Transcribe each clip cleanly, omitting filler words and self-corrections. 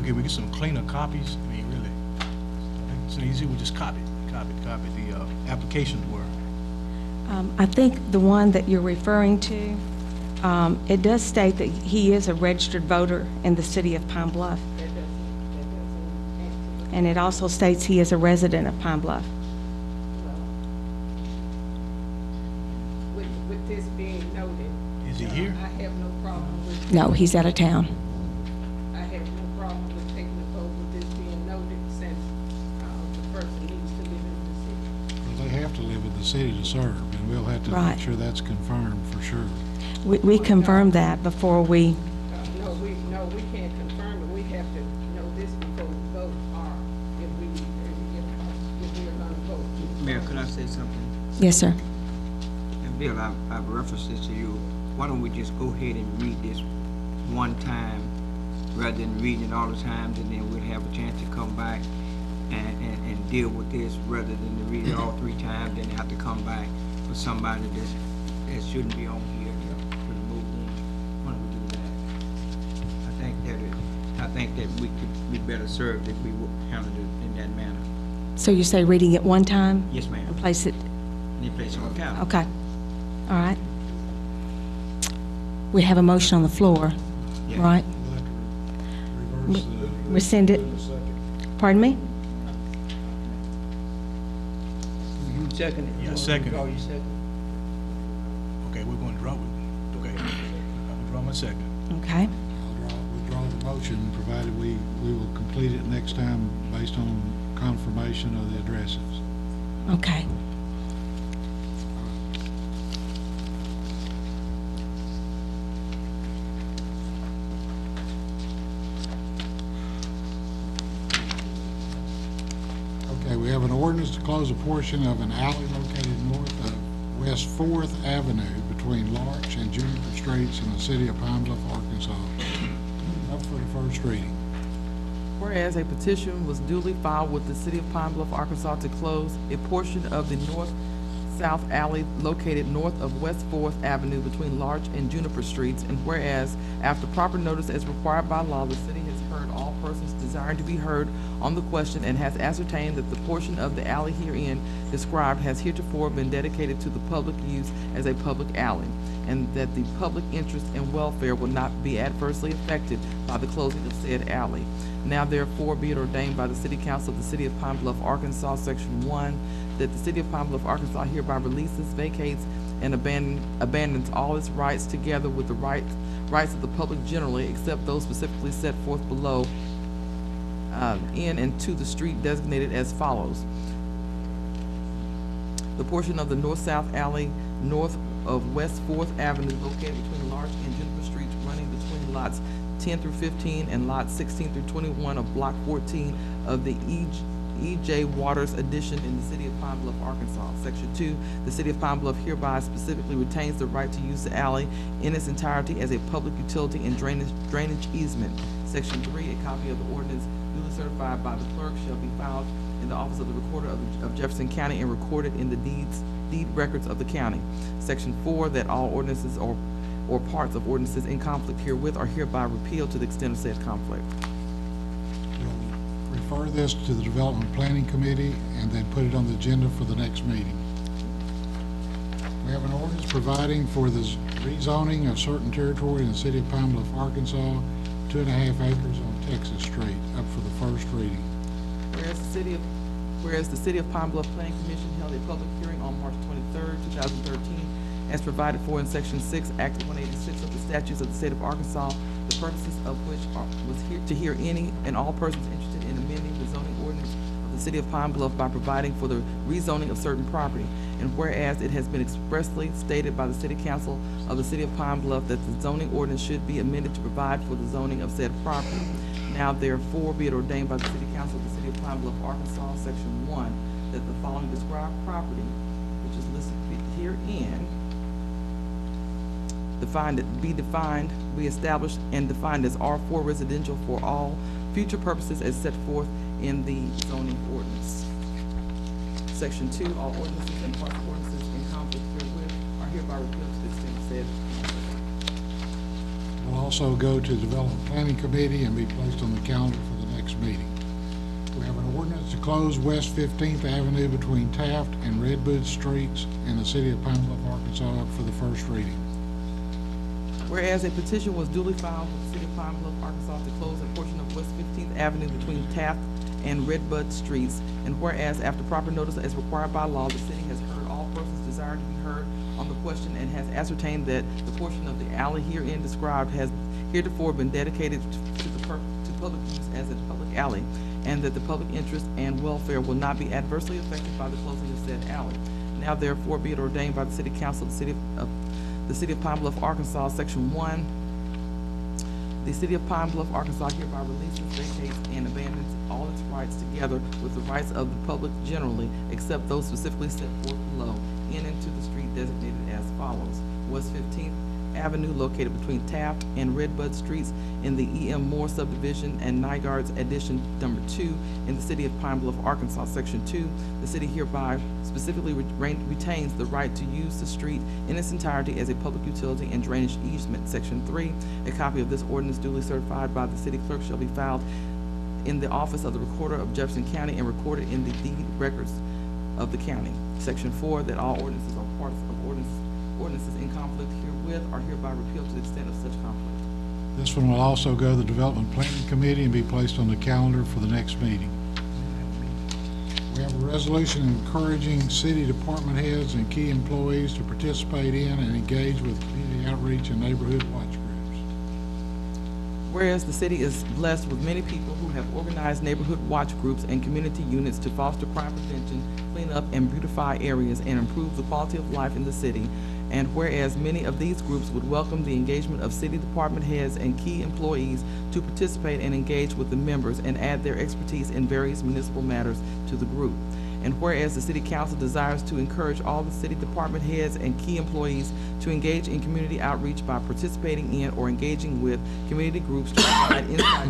we get some cleaner copies. I mean, really, it's easy. We just copy the applications were. I think the one that you're referring to, it does state that he is a registered voter in the city of Pine Bluff. And it also states he is a resident of Pine Bluff. With this being noted, Is he here? I have no problem with. No, he's out of town. I have no problem with taking the vote with this being noted, since the person needs to live in the city. Well, they have to live in the city to serve, and we'll have to Right. make sure that's confirmed for sure. We confirmed that before we, No, we can't confirm it. We have to know this before we vote, or if we are gonna vote. Mayor, could I say something? yes, sir. And Bill, I've referenced this to you. Why don't we just go ahead and read this one time rather than reading it all the time, and then we'd have a chance to come back and deal with this rather than to read it all 3 times, then have to come back with somebody that shouldn't be on here to remove them. Why don't we do that? I think that we could be better served if we would handle it in that manner. So you say reading it one time? Yes, ma'am. And place it, Any place on the calendar. okay. All right. We have a motion on the floor, Yeah. right? We'll have to reverse the... Rescind it. Pardon me? You second it? Yeah, second. Oh, you second? Okay, we're going to draw it. Okay, I withdraw my second. Okay. I'll withdraw the motion, provided we will complete it next time based on confirmation of the addresses. Okay. Okay, we have an ordinance to close a portion of an alley located north of West 4th Avenue between Larch and Juniper Streets in the city of Pine Bluff, Arkansas. Up for the first reading. Whereas a petition was duly filed with the City of Pine Bluff, Arkansas to close a portion of the north-south alley located north of West 4th Avenue between Larch and Juniper Streets, and whereas, after proper notice as required by law, the city has heard all persons desiring to be heard on the question and has ascertained that the portion of the alley herein described has heretofore been dedicated to the public use as a public alley, and that the public interest and welfare will not be adversely affected by the closing of said alley. Now therefore be it ordained by the City Council of the City of Pine Bluff, Arkansas, Section 1, that the City of Pine Bluff, Arkansas hereby releases, vacates, and abandons all its rights together with the rights of the public generally, except those specifically set forth below, in and to the street designated as follows. The portion of the north-south alley north of West 4th Avenue located between Larch and Juniper Streets, running between lots 10 through 15 and lots 16 through 21 of Block 14 of the E.J. Waters addition in the city of Pine Bluff, Arkansas. Section 2, the city of Pine Bluff hereby specifically retains the right to use the alley in its entirety as a public utility and drainage easement. Section 3, a copy of the ordinance duly certified by the clerk shall be filed in the office of the recorder of Jefferson County and recorded in the deed records of the county. Section 4, that all ordinances or parts of ordinances in conflict herewith are hereby repealed to the extent of said conflict. We'll refer this to the Development Planning Committee and then put it on the agenda for the next meeting. We have an ordinance providing for the rezoning of certain territory in the city of Pine Bluff, Arkansas, 2.5 acres on Texas Street, up for the first reading. Whereas the City of Pine Bluff Planning Commission held a public hearing on March 23rd, 2013, as provided for in Section 6, Act 186 of the statutes of the state of Arkansas, the purposes of which was to hear any and all persons interested in amending the zoning ordinance of the City of Pine Bluff by providing for the rezoning of certain property. And whereas it has been expressly stated by the City Council of the City of Pine Bluff that the zoning ordinance should be amended to provide for the zoning of said property. Now therefore be it ordained by the City Council of the City of Pine Bluff, Arkansas, Section 1, that the following described property, which is listed herein, be established and defined as R4 residential for all future purposes as set forth in the zoning ordinance. Section 2, all ordinances and parts of ordinances in conflict herewith are hereby repealed to the extent said. Will also go to Development Planning Committee and be placed on the calendar for the next meeting. We have an ordinance to close West 15th Avenue between Taft and Redbud Streets in the city of Pine Bluff, Arkansas for the first reading. Whereas a petition was duly filed with the city of Pine Bluff, Arkansas to close a portion of West 15th Avenue between Taft and Redbud Streets, and whereas after proper notice as required by law, the city has heard all persons desiring to be heard on the question and has ascertained that the portion of the alley herein described has heretofore been dedicated to public use as a public alley, and that the public interest and welfare will not be adversely affected by the closing of said alley. Now therefore be it ordained by the City Council of the City of Pine Bluff, Arkansas, Section 1. The City of Pine Bluff, Arkansas hereby releases, vacates, and abandons all its rights together with the rights of the public generally, except those specifically set forth below, in and to the street designated as follows. West 15th Avenue located between Taft and Redbud Streets in the E.M. Moore subdivision and Nygaard's addition number 2 in the city of Pine Bluff, Arkansas, Section 2. The city hereby specifically retains the right to use the street in its entirety as a public utility and drainage easement. Section 3, a copy of this ordinance duly certified by the city clerk shall be filed in the office of the recorder of Jefferson County and recorded in the deed records of the county. Section 4, that all ordinances or parts of ordinances in conflict herewith are hereby repealed to the extent of such conflict. This one will also go to the Development Planning Committee and be placed on the calendar for the next meeting. We have a resolution encouraging city department heads and key employees to participate in and engage with community outreach and neighborhood watch groups. Whereas the city is blessed with many people who have organized neighborhood watch groups and community units to foster crime prevention, clean up and beautify areas, and improve the quality of life in the city. And whereas many of these groups would welcome the engagement of city department heads and key employees to participate and engage with the members and add their expertise in various municipal matters to the group. And whereas the city council desires to encourage all the city department heads and key employees to engage in community outreach by participating in or engaging with community groups to provide insight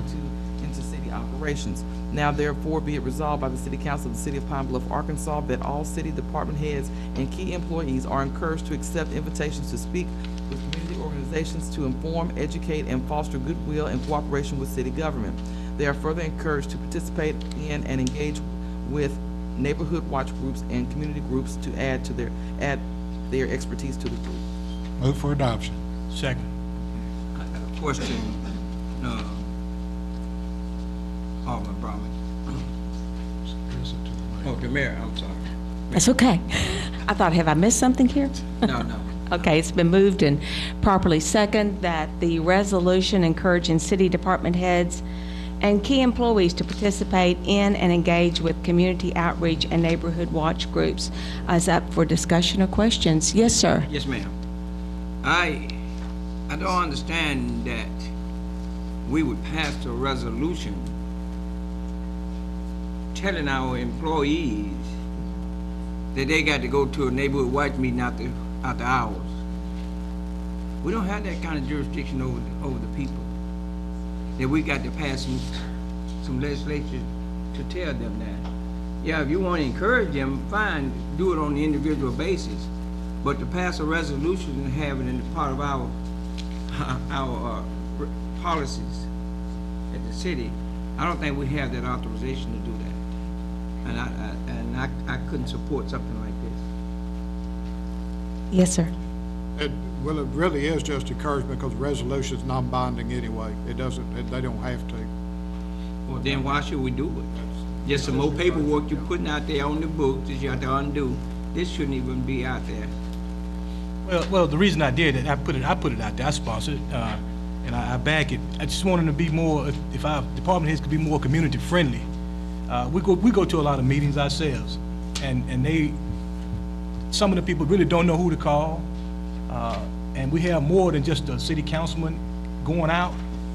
into city operations. Now therefore be it resolved by the City Council of the City of Pine Bluff, Arkansas, that all city department heads and key employees are encouraged to accept invitations to speak with community organizations to inform, educate, and foster goodwill and cooperation with city government. They are further encouraged to participate in and engage with neighborhood watch groups and community groups to add their expertise to the group. Move for adoption. Second. I got a question, Alderman Brahman. Oh, the mayor, I'm sorry. That's okay. I thought, have I missed something here? No. Okay, it's been moved and properly second that the resolution encouraging city department heads and key employees to participate in and engage with community outreach and neighborhood watch groups is up for discussion or questions. Yes, sir. Yes, ma'am. I don't understand that we would pass a resolution telling our employees that they got to go to a neighborhood watch meeting after hours. We don't have that kind of jurisdiction over the people, that we got to pass some legislation to tell them that. Yeah, if you want to encourage them, fine, do it on an individual basis. But to pass a resolution and have it in part of our policies at the city, I don't think we have that authorization to do that. And I couldn't support something like this. Yes, sir. Well, it really is just encouragement because the resolution's non-binding anyway. They don't have to. Well, then why should we do it? Just some more paperwork you're putting out there on the books that you have to undo. This shouldn't even be out there. Well, the reason I did it, I put it out there, I sponsored it, and I back it. I just wanted to be more, if our department heads could be more community friendly. We go to a lot of meetings ourselves, and some of the people really don't know who to call, and we have more than just a city councilman going out,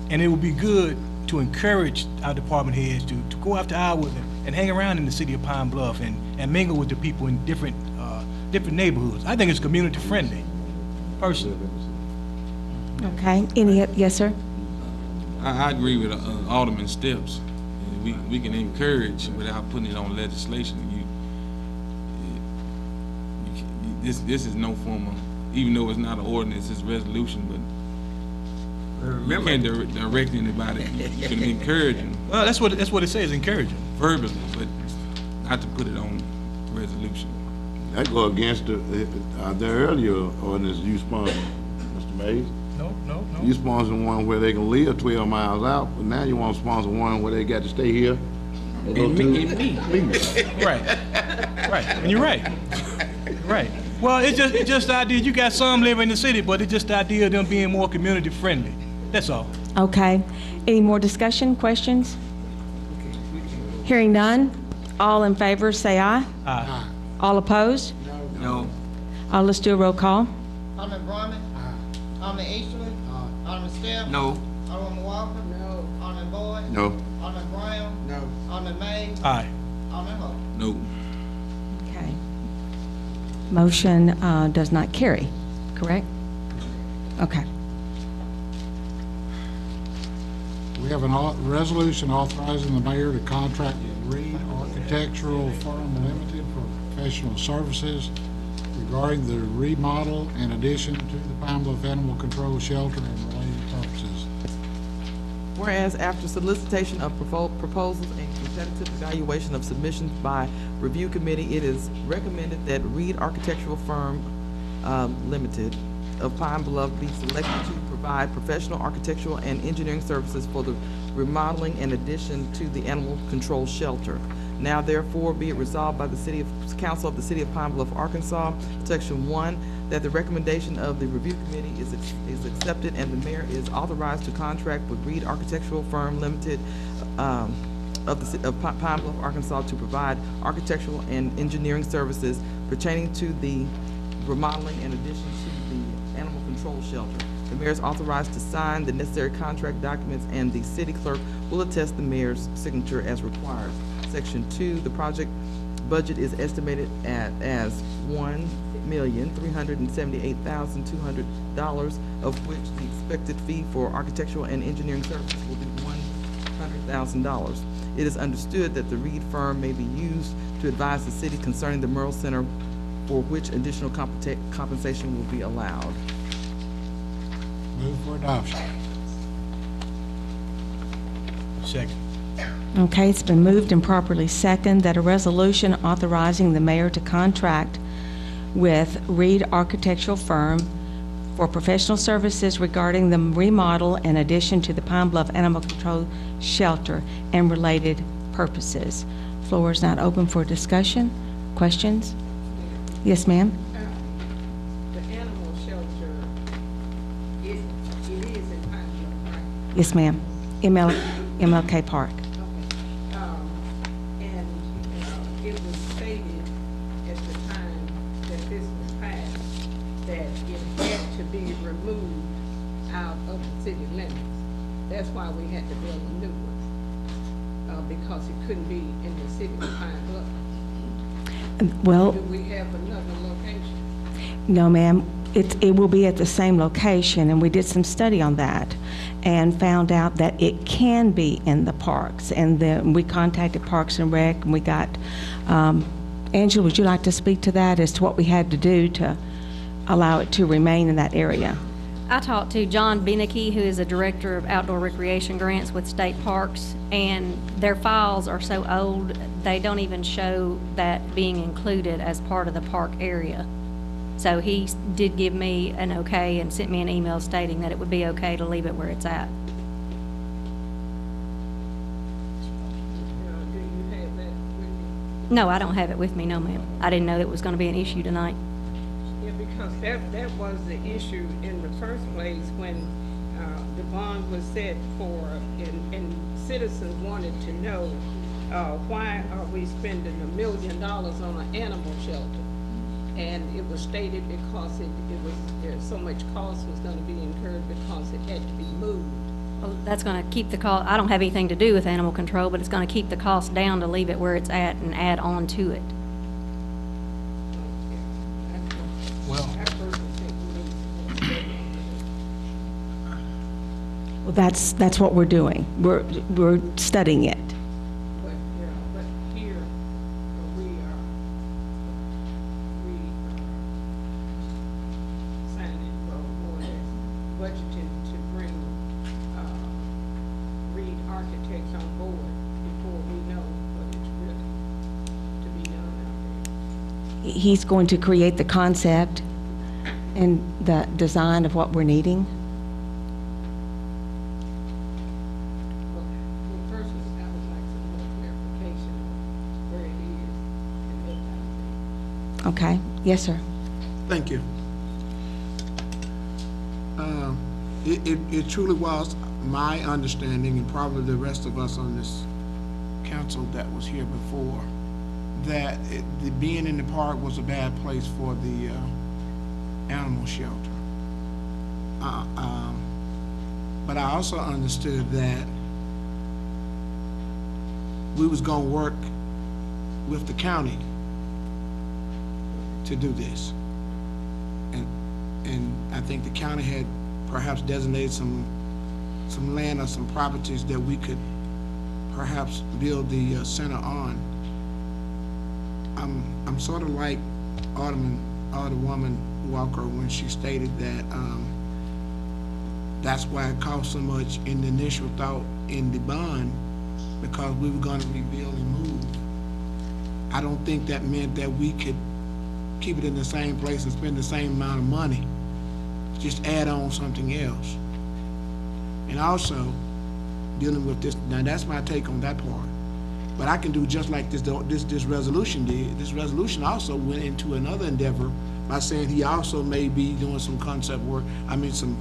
and it would be good to encourage our department heads to go after hours and hang around in the city of Pine Bluff and mingle with the people in different neighborhoods. I think it's community friendly, personally. Okay. Yes, sir. I agree with Alderman Steps. We can encourage without putting it on legislation. This is no form of, even though it's not an ordinance, it's resolution, but You can't direct anybody. You can encourage them Well, that's what it says, encouraging. verbally, but not to put it on resolution. That go against the earlier ordinance you sponsored, Mr. Mays. No. You sponsored one where they can live 12 miles out, but now you want to sponsor one where they got to stay here. And go And me. Right. And you're right. Right. Well, it's just the idea, you got some living in the city, but it's just the idea of them being more community friendly. That's all. Okay. Any more discussion, questions? Hearing none, all in favor say aye. Aye. All opposed? No, Let's do a roll call. Alderman Brumman? Alderman Easterly? Alderman Steph? no, Alderman Walker? No. Alderman Boyd? No. Alderman Brown? No. Alderman May? Aye. Alderman Hope? No. Okay. Motion does not carry, correct? Okay. We have a resolution authorizing the mayor to contract with Reed Architectural Firm Limited for professional services regarding the remodel and addition to the Pine Bluff Animal Control Shelter and related purposes. Whereas after solicitation of proposals and competitive evaluation of submissions by review committee, it is recommended that Reed Architectural Firm Limited of Pine Bluff be selected to provide professional architectural and engineering services for the remodeling and addition to the animal control shelter. Now therefore be it resolved by the Council of the City of Pine Bluff, Arkansas, Section 1, that the recommendation of the review committee is accepted and the mayor is authorized to contract with Reed Architectural Firm Limited of Pine Bluff, Arkansas, to provide architectural and engineering services pertaining to the remodeling and addition to the animal control shelter. The mayor is authorized to sign the necessary contract documents, and the city clerk will attest the mayor's signature as required. Section 2, the project budget is estimated as $1,378,200, of which the expected fee for architectural and engineering services will be $100,000. It is understood that the Reed firm may be used to advise the city concerning the Merle Center, for which additional compensation will be allowed. Move for adoption. Second. Okay, it's been moved and properly second that a resolution authorizing the mayor to contract with Reed Architectural Firm for professional services regarding the remodel and addition to the Pine Bluff Animal Control Shelter and related purposes. Floor is not open for discussion. Questions? Yes, ma'am? The animal shelter, it is in Pine Bluff, right? Yes, ma'am. MLK Park. Okay. And it was stated at the time that this was passed that it had to be removed out of the city limits. That's why we had to build a new one, because it couldn't be in the city of Pine Bluff. Well, Do we have another location? no, ma'am. It will be at the same location, and we did some study on that and found out that it can be in the parks. And then we contacted Parks and Rec, and we got, Angela, would you like to speak to that as to what we had to do to allow it to remain in that area? I talked to John Beneke, who is a director of outdoor recreation grants with state parks, and their files are so old, they don't even show that being included as part of the park area. So he did give me an okay and sent me an email stating that it would be okay to leave it where it's at. Do you have that with you? No, I don't have it with me, no ma'am. I didn't know that was going to be an issue tonight. Yeah, because that was the issue in the first place when the bond was set for, and citizens wanted to know why are we spending $1 million on an animal shelter? And it was stated because so much cost was going to be incurred because it had to be moved. Well, that's going to keep the cost, I don't have anything to do with animal control, but it's going to keep the cost down to leave it where it's at and add on to it. Well, I personally think we need to study on Well, that's what we're doing. We're studying it. this. But here we are signing for more or less budgeted to bring he's going to create the concept and the design of what we're needing? Well, first, I would like some more clarification of where it is and that type of thing. Okay, yes, sir. Thank you. It truly was my understanding, and probably the rest of us on this council that was here before, that the being in the park was a bad place for the animal shelter. But I also understood that we was gonna work with the county to do this. And I think the county had perhaps designated some land or some properties that we could perhaps build the center on. I'm sort of like Alderwoman Walker when she stated that that's why it cost so much in the initial thought in the bond, because we were gonna rebuild and move. I don't think that meant that we could keep it in the same place and spend the same amount of money, just add on something else. And also, dealing with this, now that's my take on that part. But I can do just like this resolution did. This resolution also went into another endeavor by saying he also may be doing some concept work, some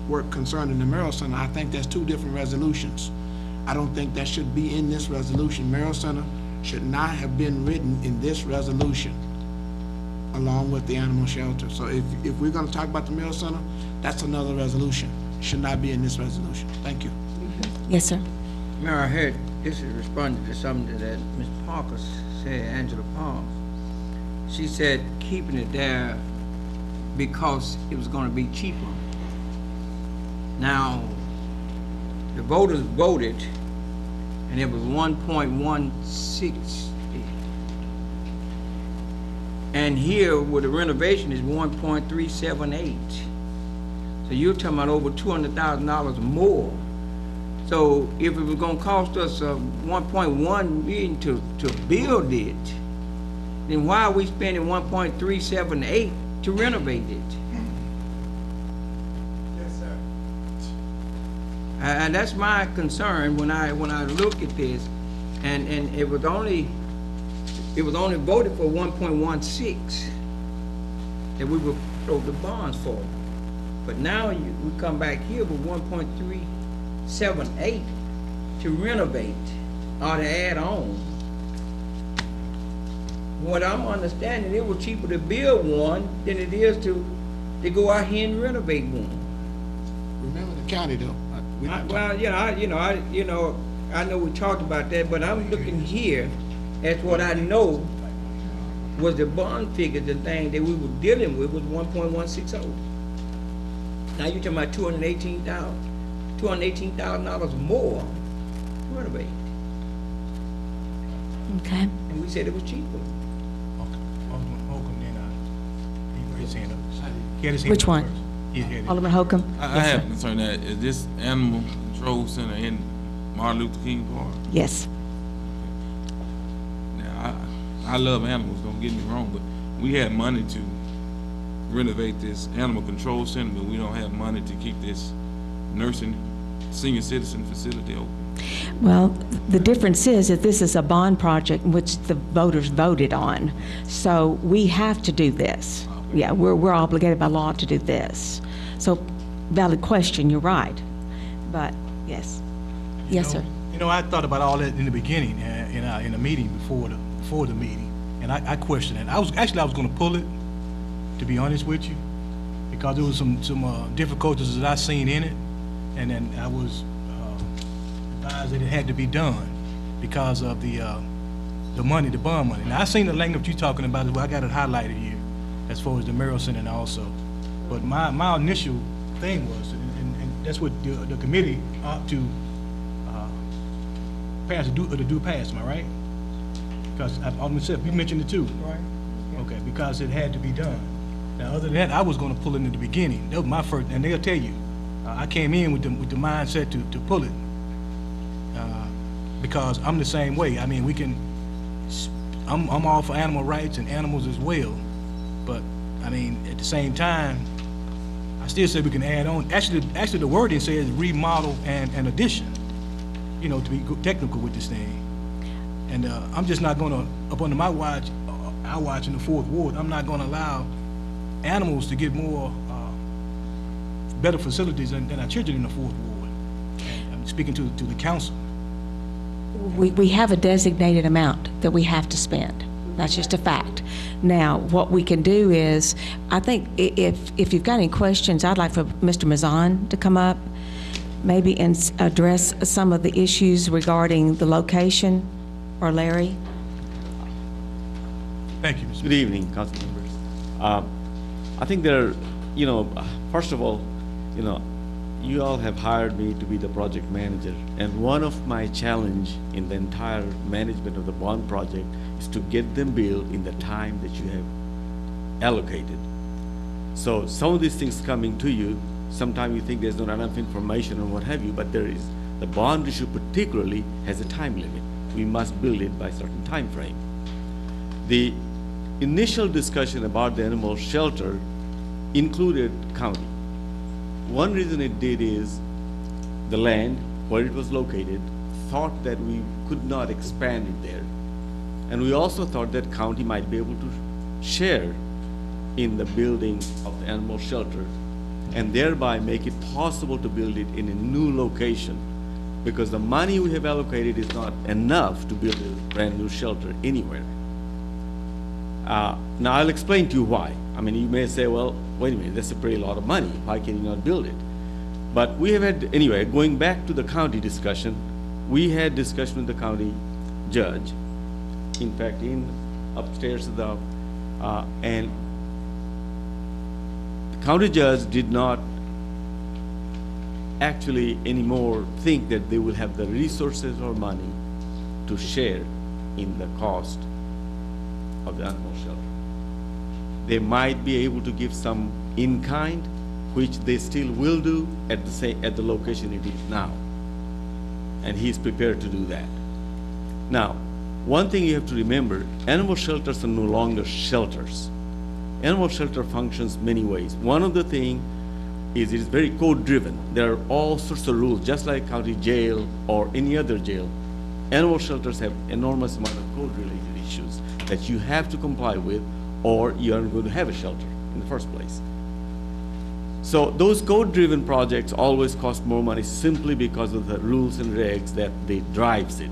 work concerning the Merrill Center. I think that's two different resolutions. I don't think that should be in this resolution. Merrill Center should not have been written in this resolution, along with the animal shelter. So if we're gonna talk about the Merrill Center, that's another resolution. Should not be in this resolution. Thank you. Yes, sir. Mayor, I heard this is responding to something that Ms. Parker said, Angela Palm. She said keeping it there because it was gonna be cheaper. Now, the voters voted, and it was 1.16. And here, with the renovation, is 1.378. So you're talking about over $200,000 more. So if it was gonna cost us 1.1 million to build it, then why are we spending 1.378 to renovate it? Yes, sir. And that's my concern when I look at this, and it was only voted for 1.16 that we would throw the bonds for. But now we come back here with 1.378 to renovate or to add on. What I'm understanding, it was cheaper to build one than it is to go out here and renovate one. Remember the county though. I know we talked about that, but I'm looking here at what I know was the bond figure, the thing that we were dealing with was 1.160. Now you're talking about $218,000 more to renovate. Okay. And we said it was cheaper. Alderman Holcomb, then he raised his hand up. He had his hand Which up one? first. He had it. Alderman Holcomb? I Yes, have sir. concern that, is this animal control center in Martin Luther King Park? Yes. Now, I love animals, don't get me wrong, but we had money to renovate this animal control center, but we don't have money to keep this nursing senior citizen facility open. Well, the difference is that this is a bond project which the voters voted on. So we have to do this. Yeah, we're obligated by law to do this. So valid question, you're right. But yes. Yes, sir. You know, I thought about all that in the beginning, in a meeting before the meeting, and I questioned it. I was going to pull it, to be honest with you, because there was some difficulties that I seen in it, and then I was advised that it had to be done because of the money, the bond money. Now I seen the language you're talking about. I got it highlighted here, as far as the Merrill Center also. But my initial thing was, and that's what the committee ought to pass, do pass, am I right? Because Alderman Seth, you mentioned it too. Right. Okay, because it had to be done. Now, other than that, I was gonna pull it in the beginning. That was my first, and they'll tell you, I came in with the mindset to pull it. Because I'm the same way. I mean, we can I'm all for animal rights and animals as well. But, I mean, at the same time, I still say we can add on. Actually, the wording says remodel and addition, you know, to be technical with this thing. And I'm just not gonna, up under my watch, our watch in the 4th Ward, I'm not gonna allow animals to get more, better facilities than our children in the 4th Ward. I'm speaking to the council. We have a designated amount that we have to spend. That's just a fact. Now, what we can do is, I think if you've got any questions, I'd like for Mr. Mazan to come up, maybe and address some of the issues regarding the location, or Larry. Thank you, Mr. Good evening, council members. I think there are, you know, first of all, you know, you all have hired me to be the project manager, and one of my challenge in the entire management of the bond project is to get them built in the time that you have allocated. So some of these things coming to you, sometimes you think there's not enough information or what have you, but there is. The bond issue particularly has a time limit. We must build it by a certain time frame. The initial discussion about the animal shelter included county. One reason it did is the land where it was located thought that we could not expand it there. And we also thought that county might be able to share in the building of the animal shelter and thereby make it possible to build it in a new location, because the money we have allocated is not enough to build a brand new shelter anywhere. Now I'll explain to you why. I mean, you may say, well, wait a minute, that's a pretty lot of money. Why can you not build it? But we have had, anyway, going back to the county discussion, we had discussion with the county judge. In fact, upstairs of the, and the county judge did not actually anymore think that they will have the resources or money to share in the cost of the animal shelter. They might be able to give some in kind, which they still will do at the location it is now. And he's prepared to do that. Now, one thing you have to remember, animal shelters are no longer shelters. Animal shelter functions many ways. One of the things is it is very code driven. There are all sorts of rules, just like county jail or any other jail. Animal shelters have enormous amount of code related issues that you have to comply with, or you aren't going to have a shelter in the first place. So those code-driven projects always cost more money simply because of the rules and regs that they drives it.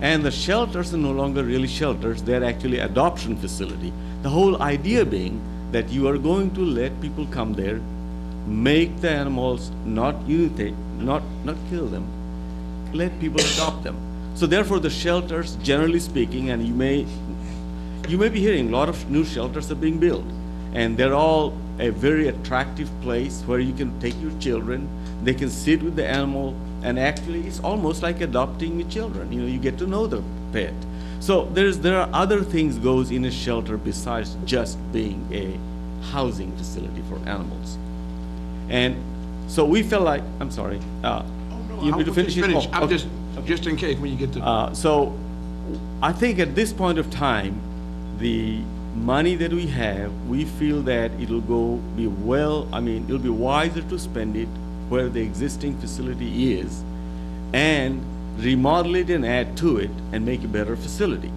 And the shelters are no longer really shelters, they're actually adoption facility. The whole idea being that you are going to let people come there, make the animals not euthanize, not kill them, let people adopt them. So therefore the shelters, generally speaking, and you may be hearing a lot of new shelters are being built, and they're all a very attractive place where you can take your children, they can sit with the animal, and actually it's almost like adopting your children. You know, you get to know the pet. So there are other things goes in a shelter besides just being a housing facility for animals. And so we felt like, I'm sorry, you need to finish it? Finish. Oh, okay. Just in case when you get to. So I think at this point of time, the money that we have, we feel that it'll it'll be wiser to spend it where the existing facility is and remodel it and add to it and make a better facility.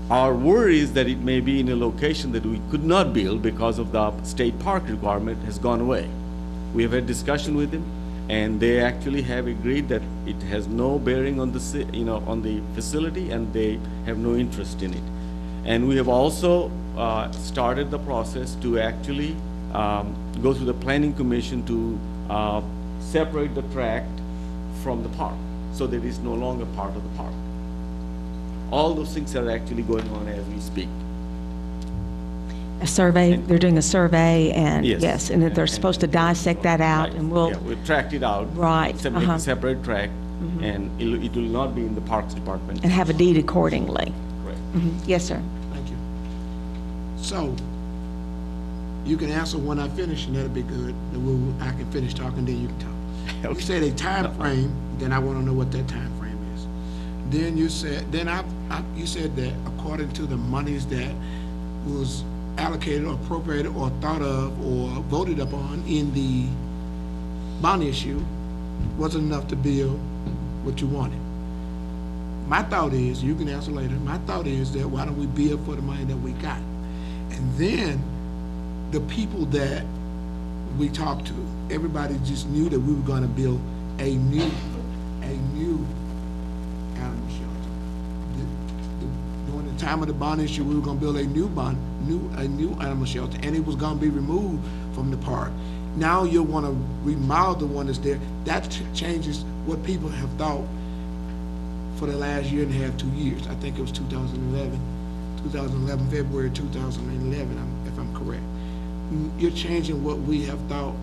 Our worry is that it may be in a location that we could not build because of the state park requirement has gone away. We have had discussion with them, and they actually have agreed that it has no bearing on the on the facility, and they have no interest in it. And we have also started the process to actually go through the planning commission to separate the tract from the park, so that it's no longer part of the park. All those things are actually going on as we speak. A survey, they're doing a survey, and Yes. yes, and that they're supposed to dissect that out, and we'll, Yeah, we'll tract it out. Right, Make uh-huh. a separate tract, and it will not be in the Parks Department. and have a deed accordingly. Correct. Yes, sir. Thank you. So, you can answer when I finish, and that'll be good. Then I can finish talking, then you can talk. You said a time frame, then I want to know what that time frame is. Then you said, you said that according to the monies that was allocated or appropriated or thought of or voted upon in the bond issue wasn't enough to build what you wanted. My thought is, you can answer later, my thought is that why don't we build for the money that we got? And then the people that we talked to, everybody just knew that we were gonna build a new animal shelter. During the time of the bond issue, we were gonna build a new animal shelter, and it was gonna be removed from the park. Now you'll wanna remodel the one that's there. That changes what people have thought for the last year and a half, 2 years. I think it was 2011, February 2011, if I'm correct. You're changing what we have thought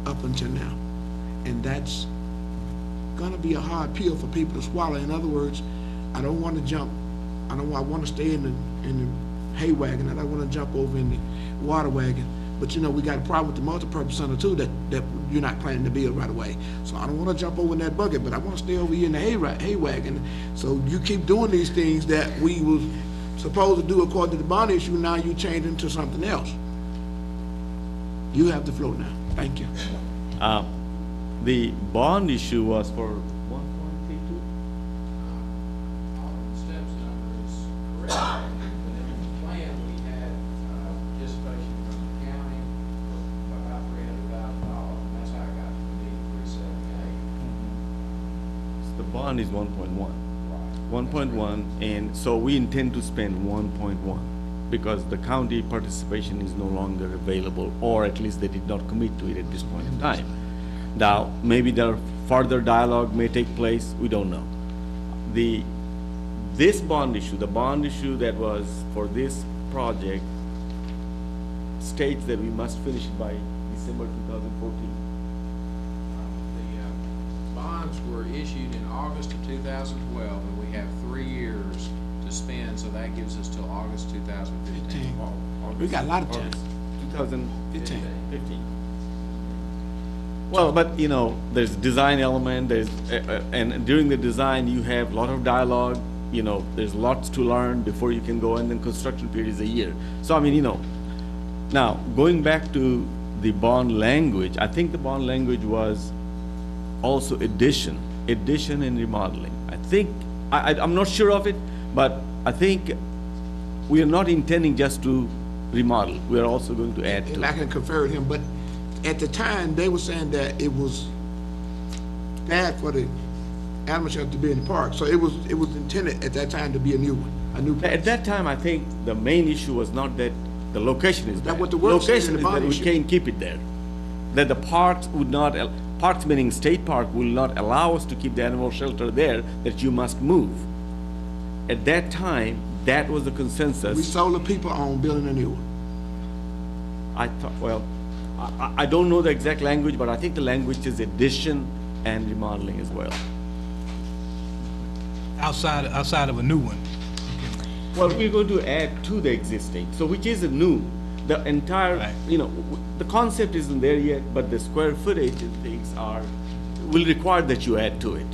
up until now. And that's gonna be a hard pill for people to swallow. In other words, I don't wanna jump, I wanna stay in the hay wagon, I don't wanna jump over in the water wagon. But you know, we got a problem with the multipurpose center too that you're not planning to build right away. So I don't wanna jump over in that bucket, but I wanna stay over here in the hay wagon. So you keep doing these things that we was supposed to do according to the bond issue, now you change into something else. You have the floor now. Thank you. The bond issue was for 1.32? Alderman Stepp's number is correct. But in the plan, we had participation from the county for about $300,000, and that's how I got to the 378. The bond is 1.1. 1.1, and so we intend to spend 1.1 because the county participation is no longer available, or at least they did not commit to it at this point in time. Now, maybe there further dialogue may take place, we don't know. This bond issue, the bond issue that was for this project states that we must finish it by December 2014. The bonds were issued in August of 2012, and we have 3 years to spend, so that gives us till August 2015. We got a lot of time. 2015. Well, but you know, there's design element, and during the design, you have a lot of dialogue, you know, there's lots to learn before you can go, and then construction period is a year. So, I mean, you know, now, going back to the bond language, I think the bond language was also addition and remodeling. I think, I'm not sure of it, but I think we are not intending just to remodel, we are also going to add to it. And I can confer with him, but at the time, they were saying that it was bad for the animal shelter to be in the park, so it was intended at that time to be a new one, a new place. At that time, I think the main issue was not that the location is bad. That's what the word says in the bond location is that we can't keep it there. That the parks would not, parks meaning state park, will not allow us to keep the animal shelter there, that you must move. At that time, that was the consensus. We sold the people on building a new one. I thought, well, I don't know the exact language, but I think the language is addition and remodeling as well. Outside of a new one. Well, we're going to add to the existing, so which is a new, the entire, Right. you know, the concept isn't there yet, but the square footage and things will require that you add to it.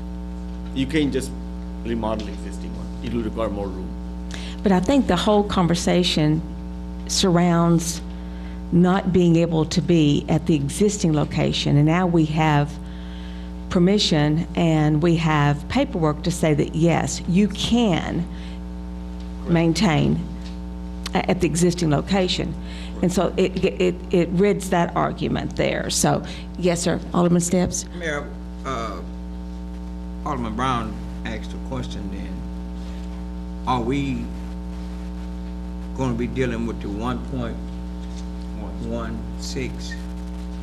You can't just remodel existing one, it will require more room. But I think the whole conversation surrounds not being able to be at the existing location, and now we have permission and we have paperwork to say that, yes, you can maintain at the existing location. And so it rids that argument there. So, yes, sir, Alderman Steps? Mayor, Alderman Brown asked a question then. Are we gonna be dealing with the 1.16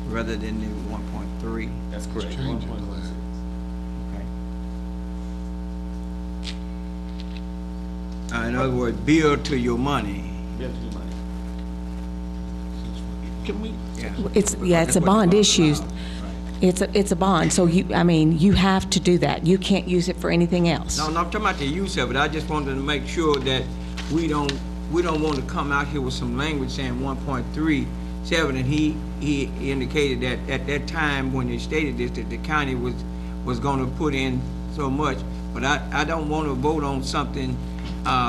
rather than the 1.3? That's correct. Change it. 1.16. Okay. In other words, bill to your money. Bill to your money. Can we? Yeah. It's a That's what bond the issue. allows, right. It's a bond, so you have to do that. You can't use it for anything else. No, I'm talking about the use of it. I just wanted to make sure that we don't want to come out here with some language saying 1.37, and he indicated that at that time when they stated this, that the county was going to put in so much, but I don't want to vote on something,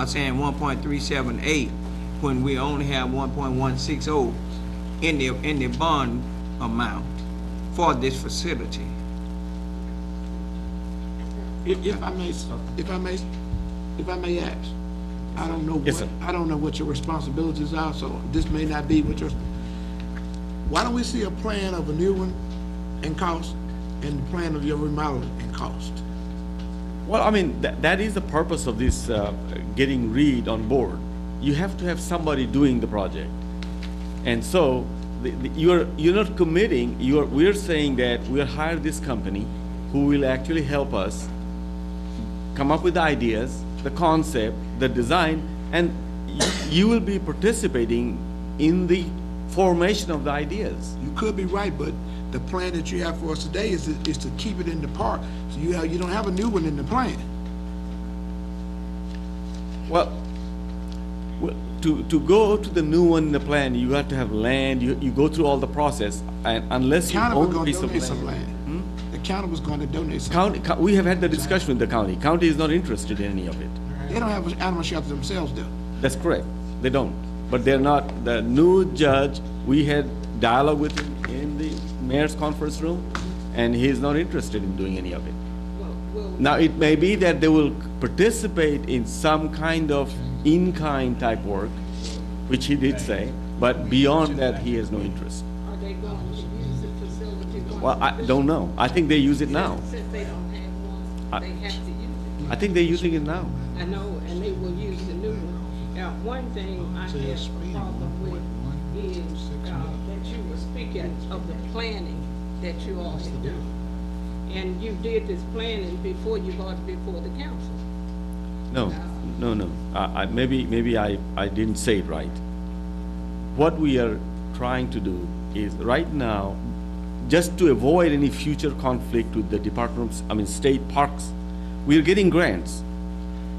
saying 1.378 when we only have 1.160 in the bond amount for this facility. If I may ask, I don't know Yes, what, sir. I don't know what your responsibilities are, so this may not be what your, why don't we see a plan of a new one and cost, and the plan of your remodeling and cost? Well, I mean, that is the purpose of this, getting Reed on board. You have to have somebody doing the project. And so, you're not committing, we're saying that we'll hire this company who will actually help us come up with the ideas, the concept, the design, and you will be participating in the formation of the ideas. You could be right, but the plan that you have for us today is to keep it in the park. So you don't have a new one in the plan. Well, to go to the new one in the plan, you have to have land, you go through all the process, and unless you County was own a gonna piece of donate some land. land. The county was gonna donate some. We have had the discussion with the county. County is not interested in any of it. They don't have an animal shelter themselves, though. That's correct. They don't. But they're not, the new judge, we had dialogue with him in the mayor's conference room, and he's not interested in doing any of it. Now, it may be that they will participate in some kind of in-kind type work, which he did say, but beyond that, he has no interest. Are they going to use the facility? Well, I don't know. I think they use it now. Since they don't have one, they have to use it. I think they're using it now. I know, and they will use the new one. Now, one thing I have a problem with is that you were speaking of the planning that you all had done. And you did this planning before you brought it before the council. No. Maybe I didn't say it right. What we are trying to do is, right now, just to avoid any future conflict with the departments, state parks, we are getting grants.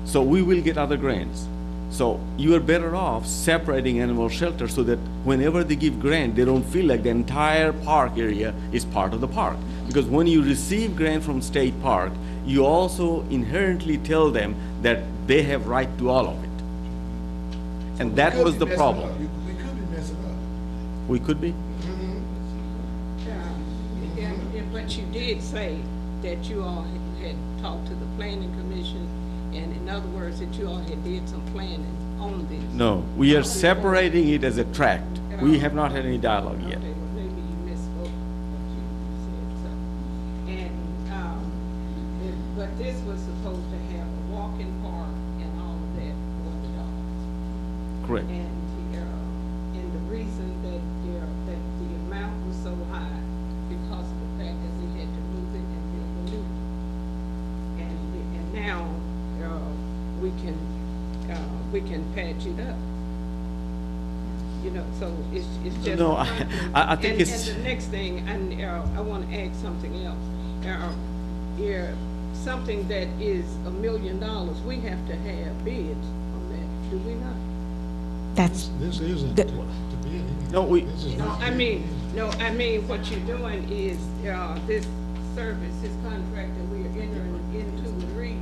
So we will get other grants. So you are better off separating animal shelter so that whenever they give grant, they don't feel like the entire park area is part of the park. Because when you receive grant from state park, you also inherently tell them that they have right to all of it. And that was the problem. We could be messing up. We could be? But you did say that you all had talked to the planning commission, and in other words, that you all had did some planning on this. No, we are separating it as a tract. We have not had any dialogue yet. Okay, well, maybe you misspoke what you said, so. And, but this was supposed to have a walking park and all of that for the dogs. Correct. And the reason that the amount was so high because of the fact that they had to move it and build a new one. And now, we can patch it up. You know, so it's just. No, I think it's. And the next thing, I want to add something else. Something that is $1 million, we have to have bids on that, do we not? That's, This isn't to bid. No, we. This is No, not- I mean, what you're doing is, this service, this contract that we are entering into with Reed.